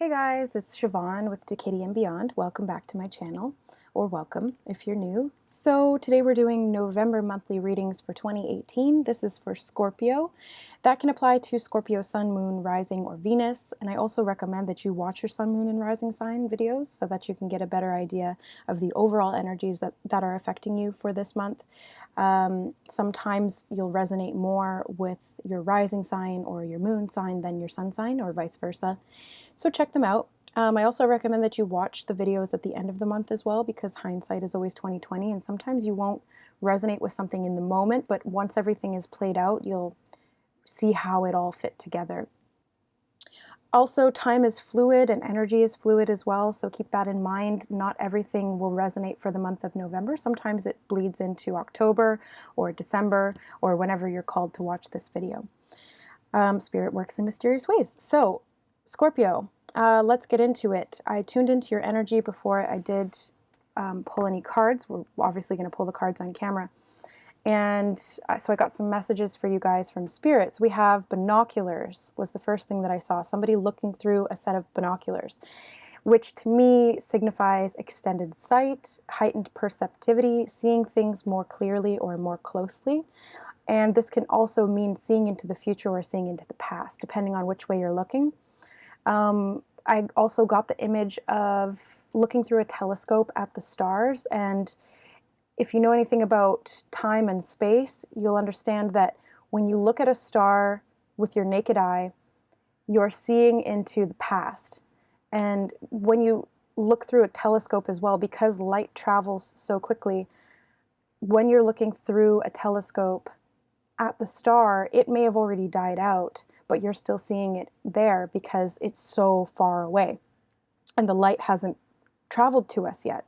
Hey guys, it's Siobhan with Kitty and Beyond. Welcome back to my channel, or welcome if you're new. So today we're doing November monthly readings for 2018. This is for Scorpio. That can apply to Scorpio Sun, Moon, Rising, or Venus. And I also recommend that you watch your Sun, Moon, and Rising sign videos so that you can get a better idea of the overall energies that are affecting you for this month. Sometimes you'll resonate more with your rising sign or your moon sign than your sun sign, or vice versa. So check them out. I also recommend that you watch the videos at the end of the month as well, because hindsight is always 20/20, and sometimes you won't resonate with something in the moment, but once everything is played out, you'll see how it all fit together. Also, time is fluid and energy is fluid as well, so keep that in mind. Not everything will resonate for the month of November. Sometimes it bleeds into October or December or whenever you're called to watch this video. Spirit works in mysterious ways. So, Scorpio, let's get into it. I tuned into your energy before I did pull any cards. We're obviously going to pull the cards on camera. And so I got some messages for you guys from spirits. We have binoculars was the first thing that I saw. Somebody looking through a set of binoculars, which to me signifies extended sight, heightened perceptivity, seeing things more clearly or more closely. And this can also mean seeing into the future or seeing into the past, depending on which way you're looking. I also got the image of looking through a telescope at the stars, and if you know anything about time and space, you'll understand that when you look at a star with your naked eye, you're seeing into the past. And when you look through a telescope as well, because light travels so quickly, when you're looking through a telescope at the star, it may have already died out, but you're still seeing it there because it's so far away and the light hasn't traveled to us yet.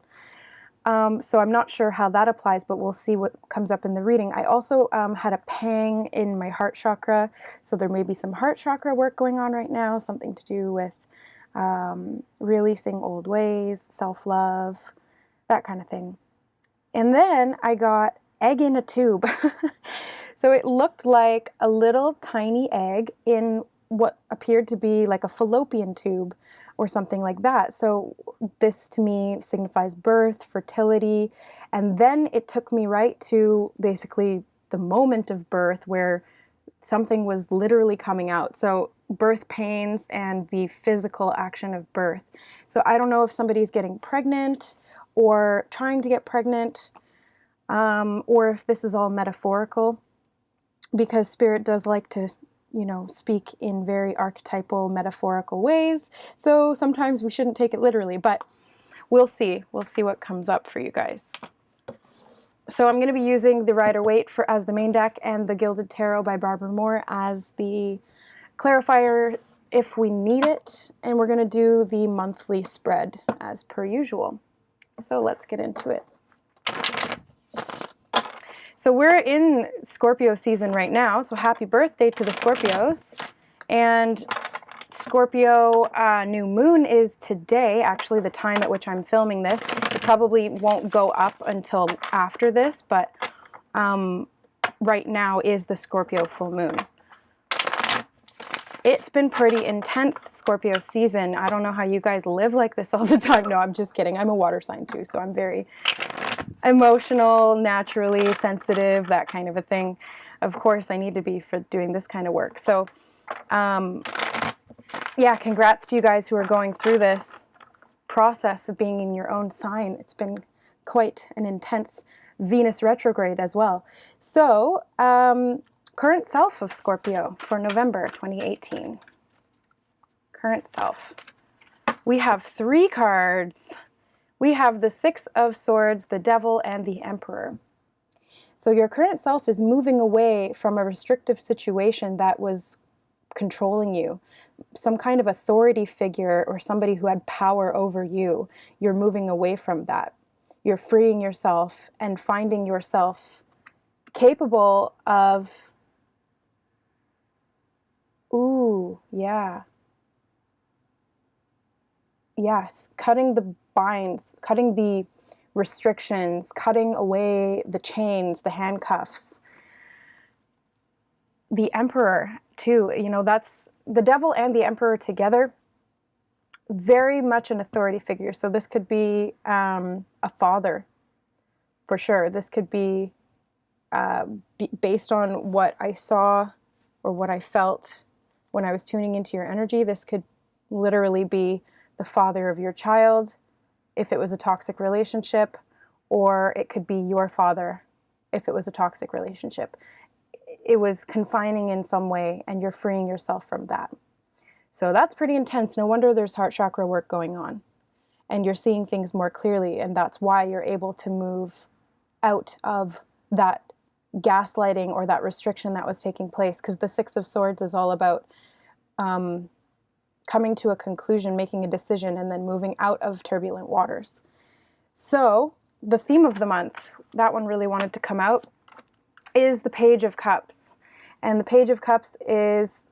So I'm not sure how that applies, but we'll see what comes up in the reading. I also had a pang in my heart chakra, so there may be some heart chakra work going on right now, something to do with releasing old ways, self-love, that kind of thing. And then I got egg in a tube. So it looked like a little tiny egg in what appeared to be like a fallopian tube or something like that. So this to me signifies birth, fertility, and then it took me right to basically the moment of birth where something was literally coming out. So birth pains and the physical action of birth. So I don't know if somebody's getting pregnant or trying to get pregnant, or if this is all metaphorical, because Spirit does like to, you know, speak in very archetypal, metaphorical ways. So sometimes we shouldn't take it literally, but we'll see. We'll see what comes up for you guys. So I'm going to be using the Rider-Waite as the main deck and the Gilded Tarot by Barbara Moore as the clarifier if we need it. And we're going to do the monthly spread as per usual. So let's get into it. So we're in Scorpio season right now, so happy birthday to the Scorpios. And Scorpio new moon is today, actually the time at which I'm filming this. It probably won't go up until after this, but right now is the Scorpio full moon. It's been pretty intense Scorpio season. I don't know how you guys live like this all the time. No, I'm just kidding. I'm a water sign too, so I'm very emotional, naturally sensitive, that kind of a thing. Of course, I need to be for doing this kind of work. So, yeah, congrats to you guys who are going through this process of being in your own sign. It's been quite an intense Venus retrograde as well. So, current self of Scorpio for November 2018. Current self. We have 3 cards. We have the 6 of Swords, the Devil, and the Emperor. So your current self is moving away from a restrictive situation that was controlling you. Some kind of authority figure or somebody who had power over you. You're moving away from that. You're freeing yourself and finding yourself capable of, ooh, yeah. Yes, cutting the binds, cutting the restrictions, cutting away the chains, the handcuffs. The Emperor too, you know, that's the Devil and the Emperor together very much an authority figure. So this could be a father, for sure. This could be based on what I saw or what I felt when I was tuning into your energy. This could literally be the father of your child, if it was a toxic relationship, or it could be your father, if it was a toxic relationship. It was confining in some way, and you're freeing yourself from that. So that's pretty intense. No wonder there's heart chakra work going on, and you're seeing things more clearly, and that's why you're able to move out of that gaslighting or that restriction that was taking place, because the Six of Swords is all about coming to a conclusion, making a decision, and then moving out of turbulent waters. So the theme of the month, that one really wanted to come out, is the Page of Cups. And the Page of Cups is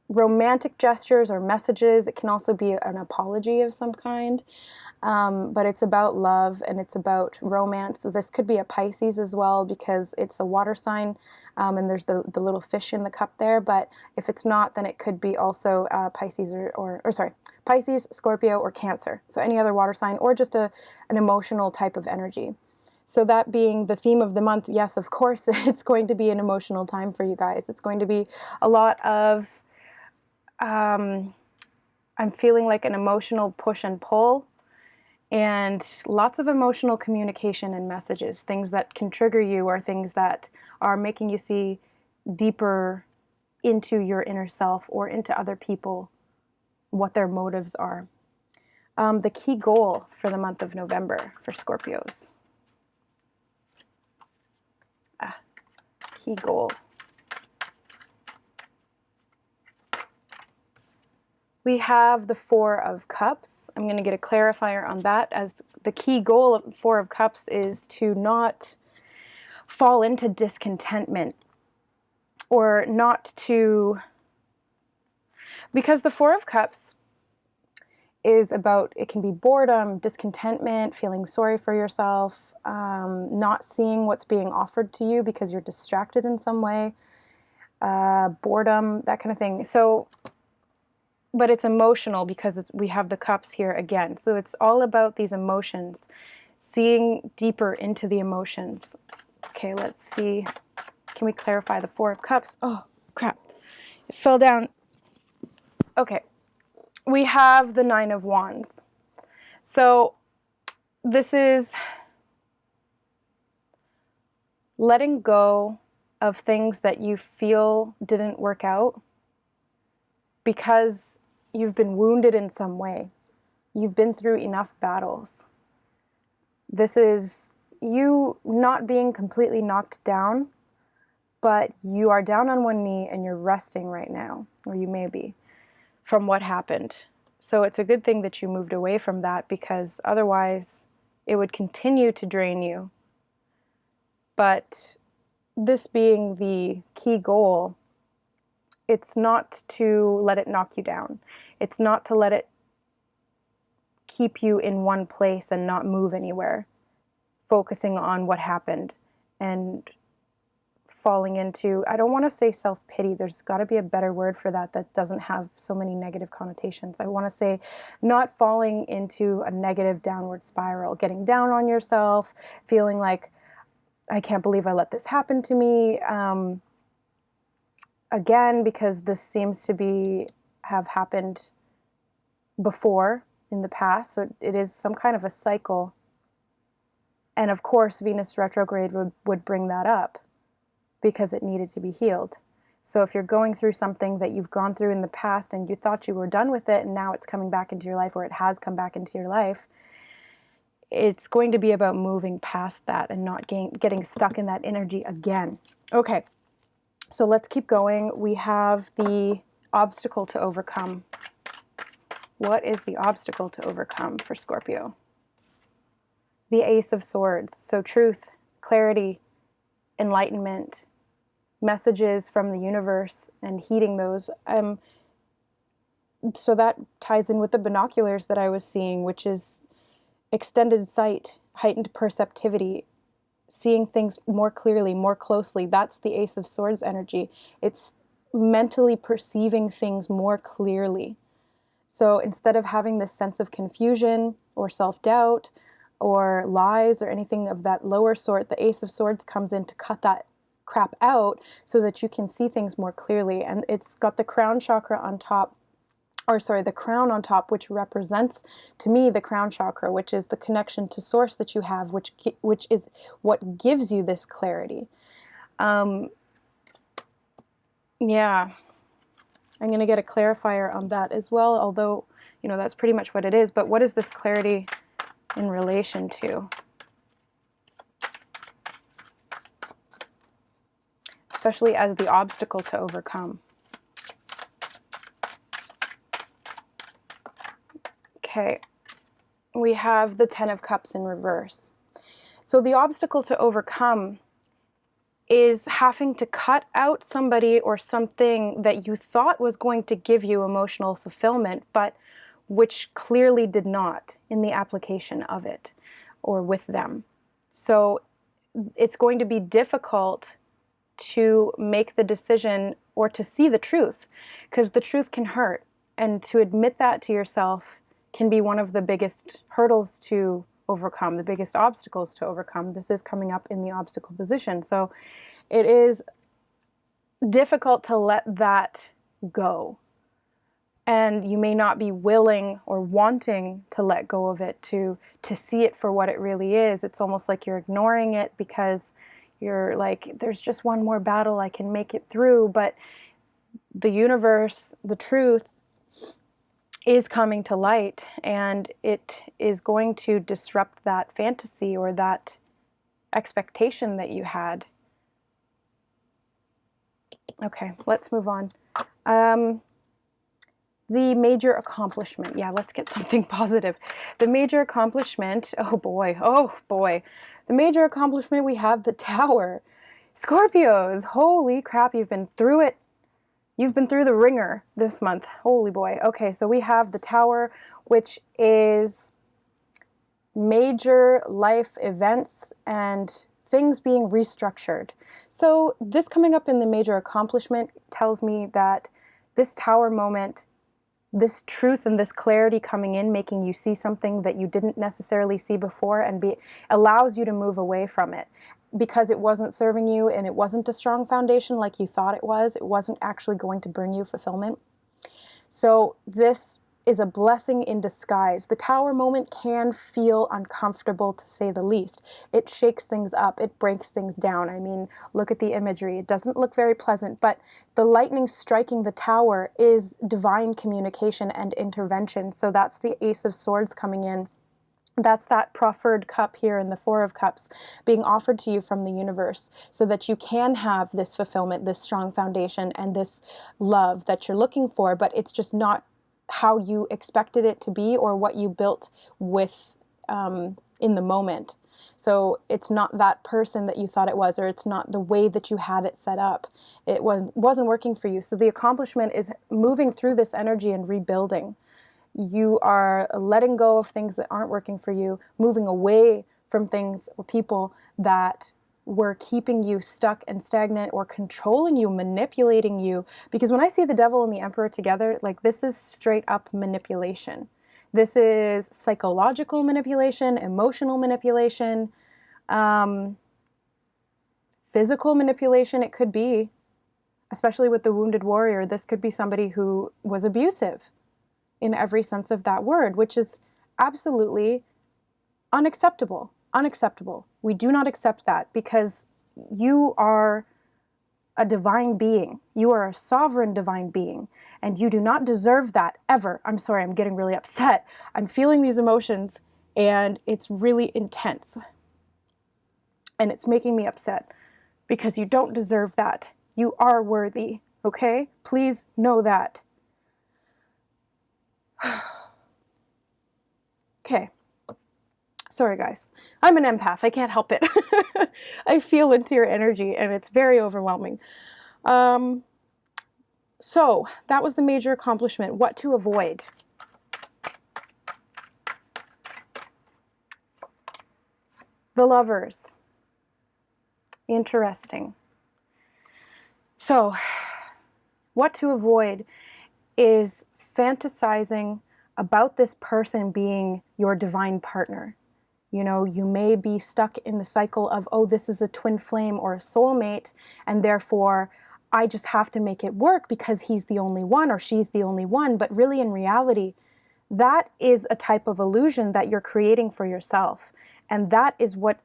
romantic gestures or messages. It can also be an apology of some kind. But it's about love and it's about romance. So this could be a Pisces as well, because it's a water sign, and there's the little fish in the cup there. But if it's not, then it could be also Pisces or Pisces, Scorpio, or Cancer. So any other water sign, or just an emotional type of energy. So that being the theme of the month, yes, of course, it's going to be an emotional time for you guys. It's going to be a lot of, I'm feeling like an emotional push and pull, and lots of emotional communication and messages, things that can trigger you or things that are making you see deeper into your inner self or into other people, what their motives are. The key goal for the month of November for Scorpios. Key goal. We have the Four of Cups. I'm going to get a clarifier on that, as the key goal of Four of Cups is to not fall into discontentment, or not to, because the Four of Cups is about, it can be boredom, discontentment, feeling sorry for yourself, not seeing what's being offered to you because you're distracted in some way, boredom, that kind of thing. So, but it's emotional because we have the cups here again. So it's all about these emotions, seeing deeper into the emotions. Okay, let's see. Can we clarify the Four of Cups? Oh, crap. It fell down. Okay. We have the Nine of Wands. So this is letting go of things that you feel didn't work out because you've been wounded in some way. You've been through enough battles. This is you not being completely knocked down, but you are down on one knee and you're resting right now, or you may be, from what happened. So it's a good thing that you moved away from that, because otherwise it would continue to drain you. But this being the key goal, it's not to let it knock you down. It's not to let it keep you in one place and not move anywhere, focusing on what happened and falling into, I don't want to say self-pity, there's got to be a better word for that that doesn't have so many negative connotations. I want to say not falling into a negative downward spiral, getting down on yourself, feeling like, I can't believe I let this happen to me. Again, because this seems to have happened before in the past, so it is some kind of a cycle. And of course, Venus retrograde would bring that up, because it needed to be healed. So if you're going through something that you've gone through in the past and you thought you were done with it, and now it's coming back into your life, or it has come back into your life, it's going to be about moving past that and not getting stuck in that energy again. Okay, so let's keep going. We have the obstacle to overcome. What is the obstacle to overcome for Scorpio? The Ace of Swords. So truth, clarity, enlightenment, messages from the universe, and heeding those. So that ties in with the binoculars that I was seeing, which is extended sight, heightened perceptivity, seeing things more clearly, more closely. That's the Ace of Swords energy. It's mentally perceiving things more clearly. So instead of having this sense of confusion or self-doubt or lies or anything of that lower sort, the Ace of Swords comes in to cut that crap out so that you can see things more clearly. And it's got the crown chakra on top, or sorry, the crown on top, which represents to me the crown chakra, which is the connection to source that you have, which is what gives you this clarity. Yeah, I'm going to get a clarifier on that as well, although, you know, that's pretty much what it is. But what is this clarity in relation to? Especially as the obstacle to overcome. Okay, we have the Ten of Cups in reverse. So the obstacle to overcome is having to cut out somebody or something that you thought was going to give you emotional fulfillment, but which clearly did not in the application of it or with them. So it's going to be difficult to make the decision or to see the truth, because the truth can hurt. And to admit that to yourself can be one of the biggest hurdles to overcome, the biggest obstacles to overcome. This is coming up in the obstacle position. So it is difficult to let that go. And you may not be willing or wanting to let go of it, to see it for what it really is. It's almost like you're ignoring it because you're like, there's just one more battle, I can make it through. But the universe, the truth, is coming to light, and it is going to disrupt that fantasy or that expectation that you had. Okay, let's move on. The major accomplishment. Yeah, let's get something positive. The major accomplishment, oh boy. The major accomplishment, we have the Tower. Scorpios, holy crap, you've been through it. You've been through the ringer this month. Holy boy. Okay, so we have the Tower, which is major life events and things being restructured. So this coming up in the major accomplishment tells me that this Tower moment, this truth and this clarity coming in, making you see something that you didn't necessarily see before, and allows you to move away from it because it wasn't serving you and it wasn't a strong foundation like you thought it was. It wasn't actually going to bring you fulfillment. So this is a blessing in disguise. The Tower moment can feel uncomfortable, to say the least. It shakes things up. It breaks things down. I mean, look at the imagery. It doesn't look very pleasant, but the lightning striking the Tower is divine communication and intervention. So that's the Ace of Swords coming in. That's that proffered cup here in the Four of Cups being offered to you from the universe so that you can have this fulfillment, this strong foundation, and this love that you're looking for, but it's just not how you expected it to be or what you built with in the moment. So it's not that person that you thought it was, or it's not the way that you had it set up. It wasn't working for you. So the accomplishment is moving through this energy and rebuilding. You are letting go of things that aren't working for you, moving away from things or people that were keeping you stuck and stagnant or controlling you, manipulating you. Because when I see the Devil and the Emperor together, like, this is straight up manipulation. This is psychological manipulation, emotional manipulation, physical manipulation it could be, especially with the Wounded Warrior. This could be somebody who was abusive in every sense of that word, which is absolutely unacceptable. Unacceptable. We do not accept that, because you are a divine being. You are a sovereign divine being, and you do not deserve that ever. I'm sorry, I'm getting really upset. I'm feeling these emotions, and it's really intense. And it's making me upset, because you don't deserve that. You are worthy, okay? Please know that. Okay. Sorry, guys. I'm an empath. I can't help it. I feel into your energy, and it's very overwhelming. So that was the major accomplishment. What to avoid? The Lovers. Interesting. So what to avoid is fantasizing about this person being your divine partner. You know, you may be stuck in the cycle of, oh, this is a twin flame or a soulmate, and therefore I just have to make it work because he's the only one or she's the only one. But really, in reality, that is a type of illusion that you're creating for yourself. And that is what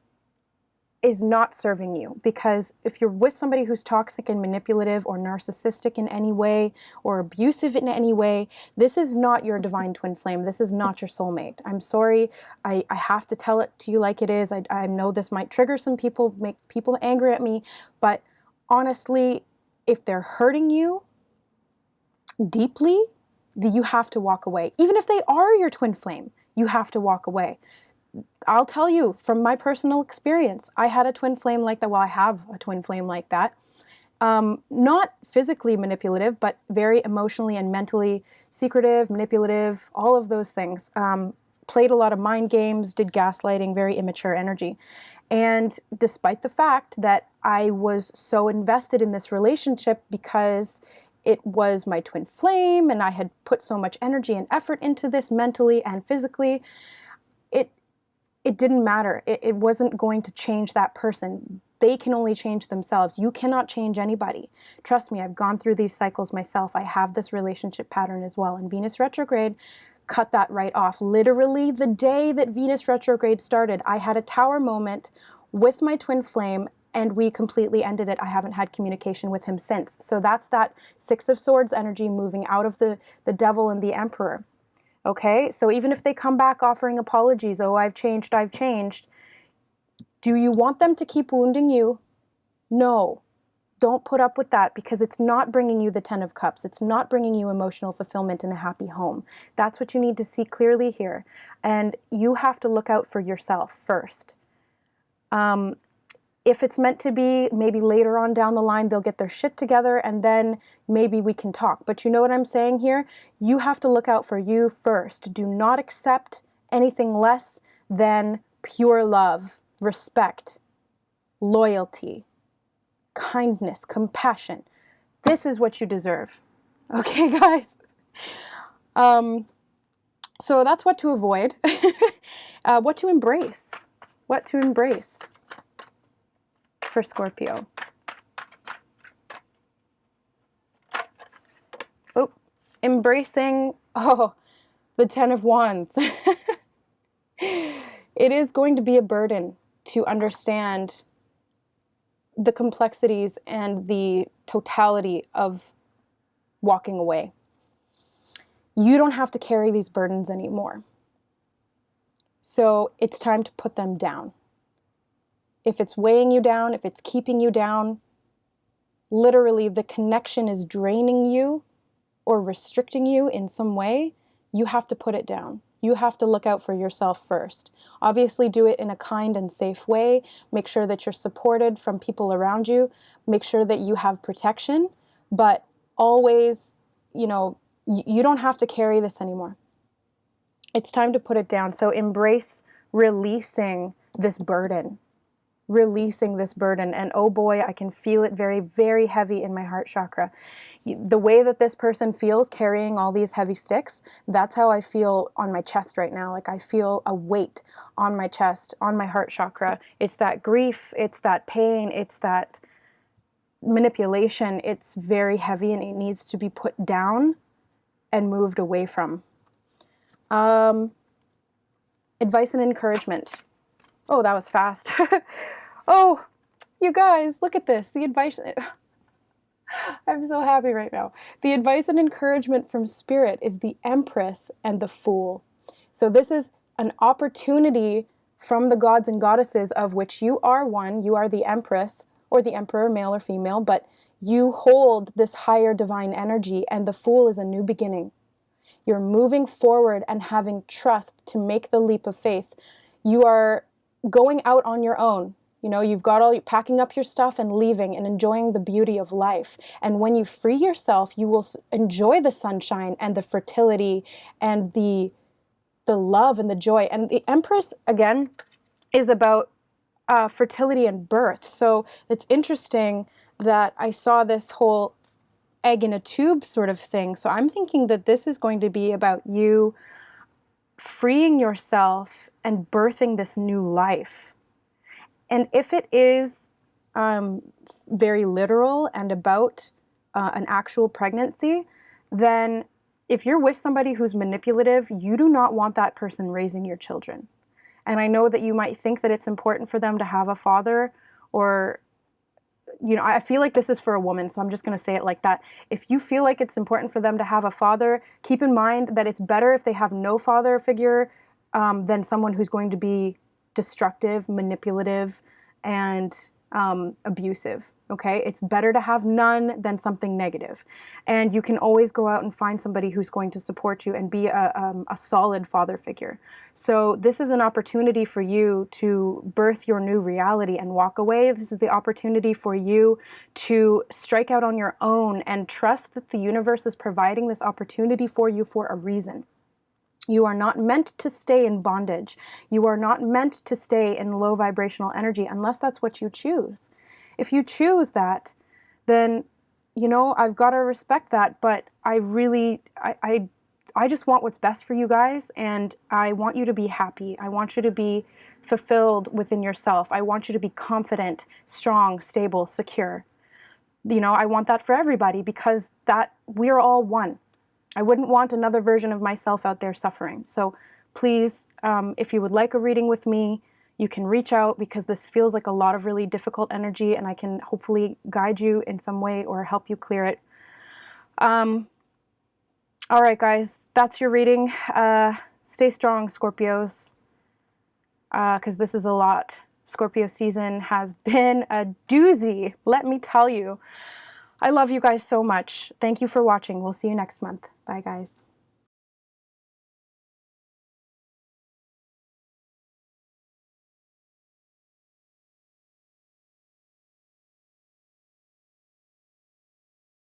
is not serving you. Because if you're with somebody who's toxic and manipulative or narcissistic in any way or abusive in any way, this is not your divine twin flame. This is not your soulmate. I'm sorry. I have to tell it to you like it is. I know this might trigger some people, make people angry at me, but honestly, if they're hurting you deeply, you have to walk away. Even if they are your twin flame, you have to walk away. I'll tell you from my personal experience, I had a twin flame like that. Well, I have a twin flame like that. Not physically manipulative, but very emotionally and mentally secretive, manipulative, all of those things. Played a lot of mind games, did gaslighting, very immature energy. And despite the fact that I was so invested in this relationship because it was my twin flame and I had put so much energy and effort into this mentally and physically, it didn't matter. It wasn't going to change that person. They can only change themselves. You cannot change anybody. Trust me, I've gone through these cycles myself. I have this relationship pattern as well. And Venus retrograde cut that right off. Literally the day that Venus retrograde started, I had a tower moment with my twin flame and we completely ended it. I haven't had communication with him since. So that's that Six of Swords energy moving out of the devil and the Emperor. Okay, so even if they come back offering apologies, oh, I've changed, do you want them to keep wounding you? No, don't put up with that because it's not bringing you the 10 of Cups. It's not bringing you emotional fulfillment and a happy home. That's what you need to see clearly here. And you have to look out for yourself first. If it's meant to be, maybe later on down the line, they'll get their shit together and then maybe we can talk. But you know what I'm saying here? You have to look out for you first. Do not accept anything less than pure love, respect, loyalty, kindness, compassion. This is what you deserve. Okay, guys? So that's what to avoid. What to embrace. What to embrace for Scorpio. Oh, embracing, the 10 of Wands. It is going to be a burden to understand the complexities and the totality of walking away. You don't have to carry these burdens anymore. So it's time to put them down. If it's weighing you down, if it's keeping you down, literally the connection is draining you or restricting you in some way, you have to put it down. You have to look out for yourself first. Obviously do it in a kind and safe way. Make sure that you're supported from people around you. Make sure that you have protection, but always, you don't have to carry this anymore. It's time to put it down. So embrace releasing this burden. Releasing this burden. And oh boy, I can feel it very, very heavy in my heart chakra. The way that this person feels carrying all these heavy sticks, that's how I feel on my chest right now. Like I feel a weight on my chest, on my heart chakra. It's that grief, it's that pain, it's that manipulation. It's very heavy and it needs to be put down and moved away from. Advice and encouragement. Oh, that was fast. Oh, you guys, look at this. The advice. I'm so happy right now. The advice and encouragement from Spirit is the Empress and the Fool. So this is an opportunity from the gods and goddesses of which you are one. You are the Empress or the Emperor, male or female, but you hold this higher divine energy, and the Fool is a new beginning. You're moving forward and having trust to make the leap of faith. You are going out on your own. You've got packing up your stuff and leaving and enjoying the beauty of life. And when you free yourself, you will enjoy the sunshine and the fertility and the love and the joy. And the Empress, again, is about fertility and birth. So it's interesting that I saw this whole egg in a tube sort of thing. So I'm thinking that this is going to be about you freeing yourself and birthing this new life. And if it is very literal and about an actual pregnancy, then if you're with somebody who's manipulative, you do not want that person raising your children. And I know that you might think that it's important for them to have a father, or, you know, I feel like this is for a woman, so I'm just going to say it like that. If you feel like it's important for them to have a father, keep in mind that it's better if they have no father figure than someone who's going to be destructive, manipulative, and abusive. Okay, it's better to have none than something negative. And you can always go out and find somebody who's going to support you and be a solid father figure. So this is an opportunity for you to birth your new reality and walk away. This is the opportunity for you to strike out on your own and trust that the universe is providing this opportunity for you for a reason. You are not meant to stay in bondage. You are not meant to stay in low vibrational energy unless that's what you choose. If you choose that, then, you know, I've got to respect that, but I just want what's best for you guys, and I want you to be happy. I want you to be fulfilled within yourself. I want you to be confident, strong, stable, secure. You know, I want that for everybody, because that we're all one. I wouldn't want another version of myself out there suffering. So please, if you would like a reading with me, you can reach out, because this feels like a lot of really difficult energy, and I can hopefully guide you in some way or help you clear it. All right, guys, that's your reading. Stay strong, Scorpios, because this is a lot. Scorpio season has been a doozy, let me tell you. I love you guys so much. Thank you for watching. We'll see you next month. Bye, guys.